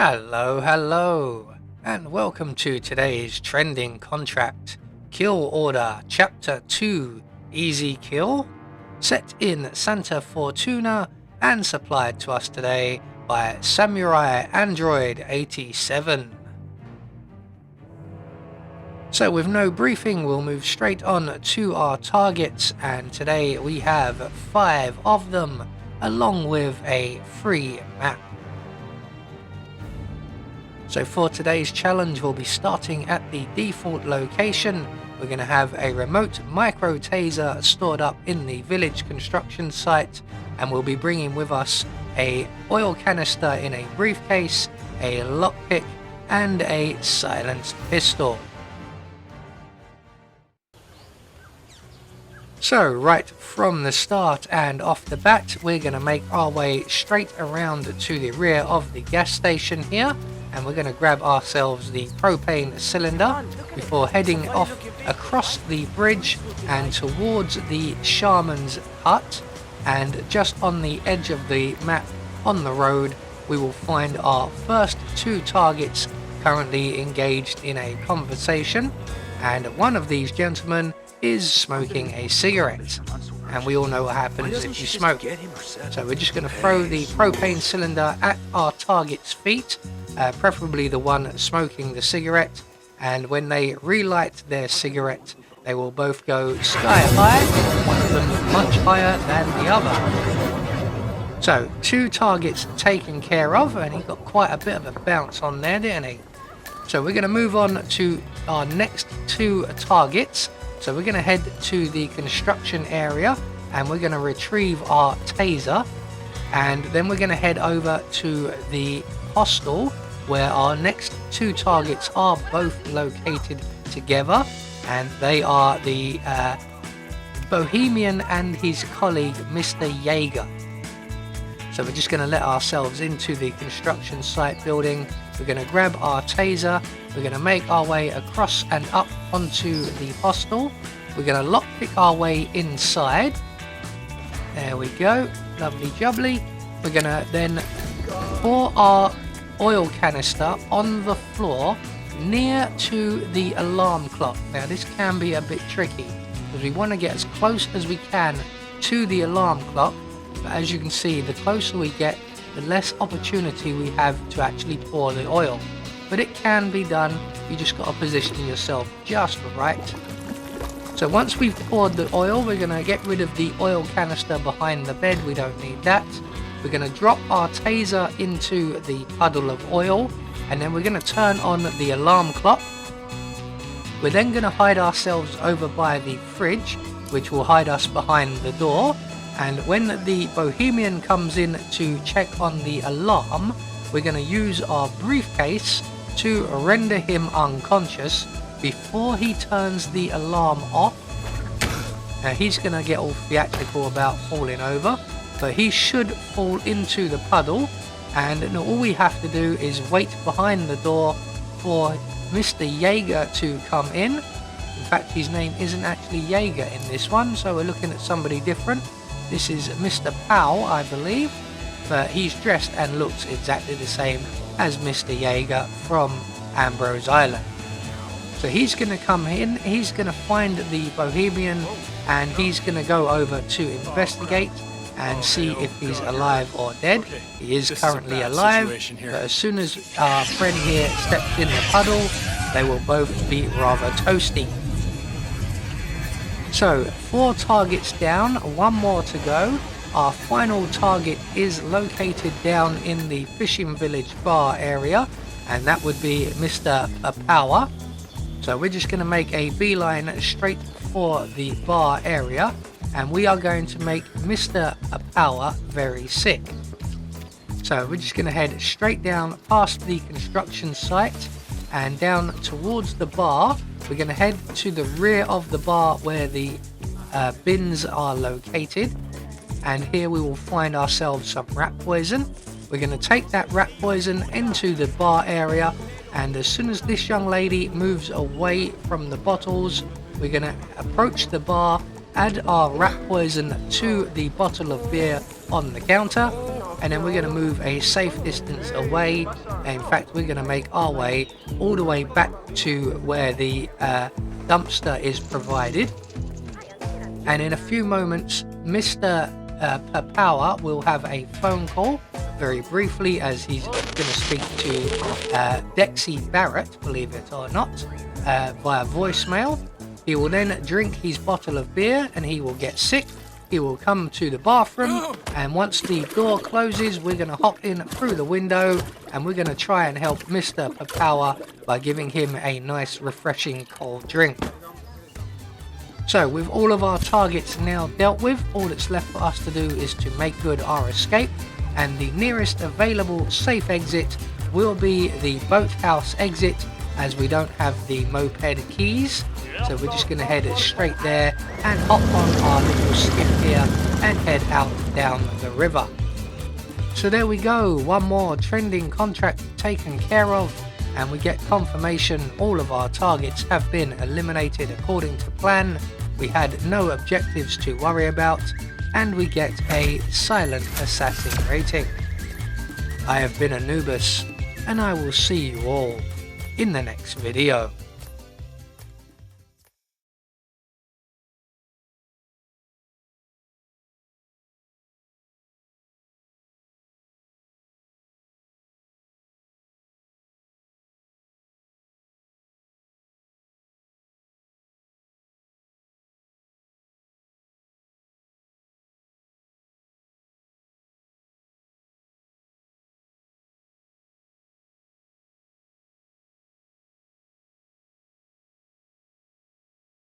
Hello, and welcome to today's trending contract, Kill Order Chapter 2 Easy Kill, set in Santa Fortuna and supplied to us today by Samurai Android 87. So with no briefing, we'll move straight on to our targets, and today we have 5 of them, along with a free map. So for today's challenge, we'll be starting at the default location. We're going to have a remote micro taser stored up in the village construction site, and we'll be bringing with us a oil canister in a briefcase, a lockpick, and a silenced pistol. So right from the start and off the bat, we're going to make our way straight around to the rear of the gas station here, and we're going to grab ourselves the propane cylinder before heading off across the bridge and towards the shaman's hut. And just on the edge of the map on the road, we will find our first 2 targets currently engaged in a conversation, and one of these gentlemen is smoking a cigarette, and we all know what happens if you smoke. So we're just going to throw the propane cylinder at our target's feet, preferably the one smoking the cigarette, and when they relight their cigarette, they will both go sky high, one of them much higher than the other. So 2 targets taken care of, and he got quite a bit of a bounce on there, didn't he? So we're going to move on to our next 2 targets. So we're going to head to the construction area, and we're going to retrieve our taser, and then we're going to head over to the hostel where our next 2 targets are both located together, and they are the Bohemian and his colleague Mr. Jaeger. So we're just going to let ourselves into the construction site building. We're going to grab our taser, we're going to make our way across and up onto the hostel. We're going to lockpick our way inside. There we go, lovely jubbly. We're going to then pour our oil canister on the floor near to the alarm clock. Now this can be a bit tricky because we want to get as close as we can to the alarm clock, but as you can see, the closer we get, the less opportunity we have to actually pour the oil. But it can be done, you just got to position yourself just right. So once we've poured the oil, we're going to get rid of the oil canister behind the bed, we don't need that. We're going to drop our taser into the puddle of oil, and then we're going to turn on the alarm clock. We're then going to hide ourselves over by the fridge, which will hide us behind the door. And when the Bohemian comes in to check on the alarm, we're going to use our briefcase to render him unconscious before he turns the alarm off. Now he's going to get all theatrical about falling over, but he should fall into the puddle, and all we have to do is wait behind the door for Mr. Jaeger to come in. In fact, his name isn't actually Jaeger in this one, so we're looking at somebody different. This is Mr. Powell, I believe, but he's dressed and looks exactly the same as Mr. Jaeger from Ambrose Island. So he's going to come in, he's going to find the Bohemian, and he's going to go over to investigate and see if he's alive or dead. He is currently alive, but as soon as our friend here steps in the puddle, they will both be rather toasty. So 4 targets down, 1 more to go. Our final target is located down in the fishing village bar area, and that would be Mr. Power. So we're just going to make a beeline straight for the bar area, and we are going to make Mr. Power very sick. So we're just going to head straight down past the construction site and down towards the bar. We're going to head to the rear of the bar where the bins are located, and here we will find ourselves some rat poison. We're going to take that rat poison into the bar area, and as soon as this young lady moves away from the bottles, we're going to approach the bar, add our rat poison to the bottle of beer on the counter, and then we're going to move a safe distance away. In fact, we're going to make our way all the way back to where the dumpster is provided. And in a few moments, Mr. Papower will have a phone call very briefly, as he's going to speak to Dexy Barrett, believe it or not, via voicemail. He will then drink his bottle of beer and he will get sick. He will come to the bathroom, and once the door closes, we're going to hop in through the window and we're going to try and help Mr. Papower by giving him a nice refreshing cold drink. So with all of our targets now dealt with, all that's left for us to do is to make good our escape, and the nearest available safe exit will be the boathouse exit, as we don't have the moped keys. So we're just going to head straight there and hop on our little skiff here and head out down the river. So there we go, one more trending contract taken care of, and we get confirmation all of our targets have been eliminated according to plan. We had no objectives to worry about, and we get a silent assassin rating. I have been Anubis, and I will see you all in the next video.